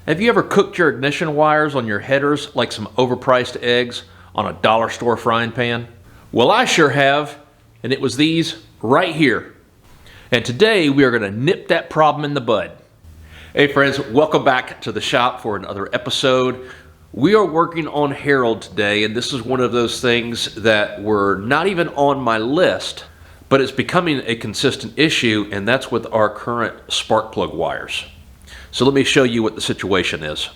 Have you ever cooked your ignition wires on your headers like some overpriced eggs on a dollar store frying pan? Well, I sure have, and it was these right here. And today we are going to nip that problem in the bud. Hey friends, welcome back to the shop for another episode. We are working on Herald today, and this is one of those things that were not even on my list, but it's becoming a consistent issue, and that's with our current spark plug wires. So let me show you what the situation is.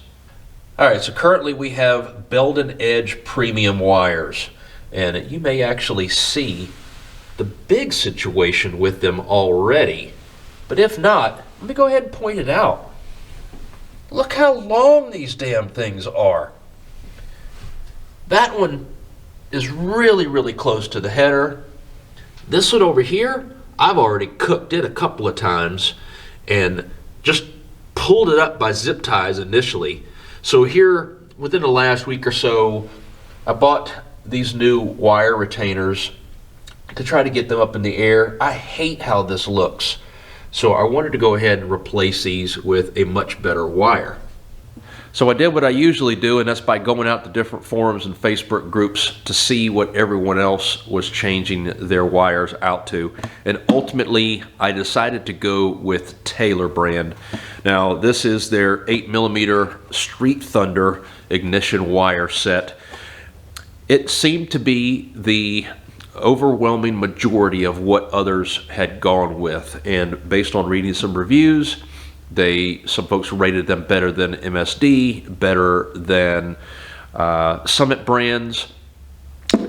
Alright, so currently we have Belden Edge premium wires, and you may actually see the big situation with them already. But if not, let me go ahead and point it out. Look how long these damn things are. That one is really close to the header. This one over here, I've already cooked it a couple of times and just pulled it up by zip ties initially. So here, within the last week or so, I bought these new wire retainers to try to get them up in the air. I hate how this looks. So I wanted to go ahead and replace these with a much better wire. So I did what I usually do, and that's by going out to different forums and Facebook groups to see what everyone else was changing their wires out to. And ultimately, I decided to go with Taylor brand. Now, this is their 8mm Street Thunder ignition wire set. It seemed to be the overwhelming majority of what others had gone with, and based on reading some reviews, some folks rated them better than MSD, better than Summit brands,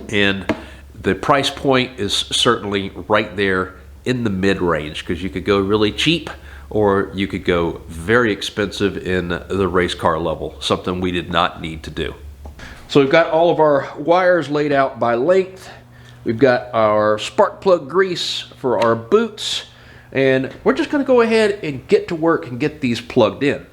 and the price point is certainly right there in the mid-range, because you could go really cheap or you could go very expensive in the race car level, something we did not need to do. So we've got all of our wires laid out by length. We've got our spark plug grease for our boots, and we're just going to go ahead and get to work and get these plugged in.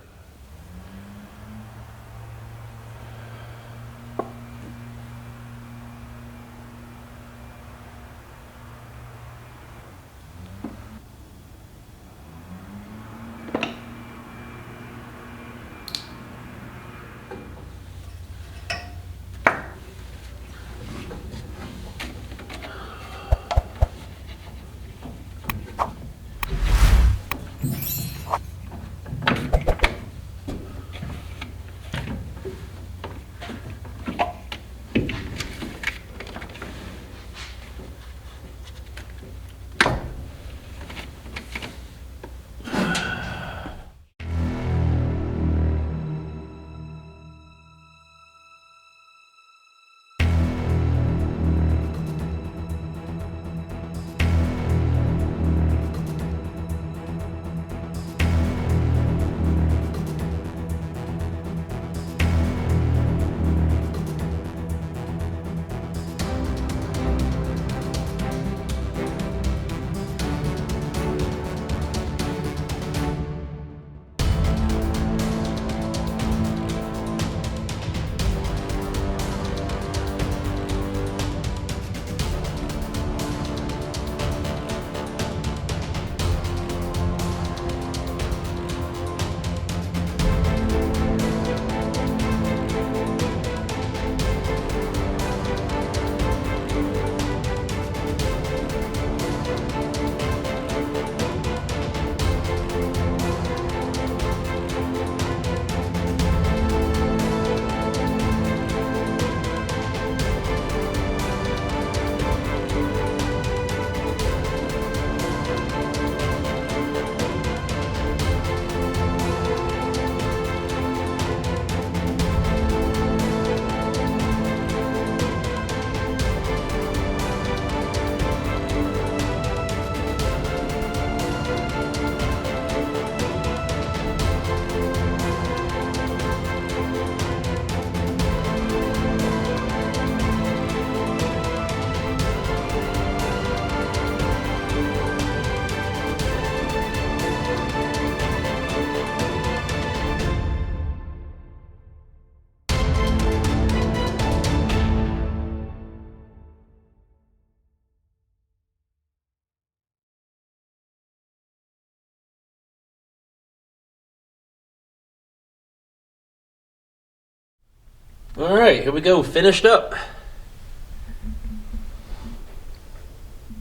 All right, here we go, finished up.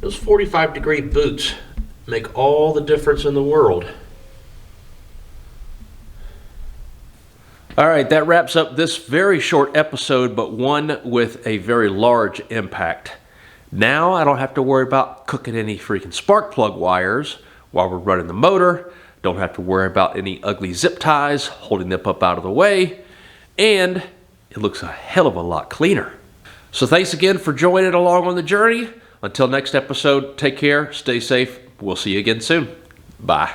Those 45-degree boots make all the difference in the world. All right, that wraps up this very short episode, but one with a very large impact. Now I don't have to worry about cooking any freaking spark plug wires while we're running the motor. Don't have to worry about any ugly zip ties holding them up out of the way. And it looks a hell of a lot cleaner. So thanks again for joining along on the journey. Until next episode, take care, stay safe. We'll see you again soon. Bye.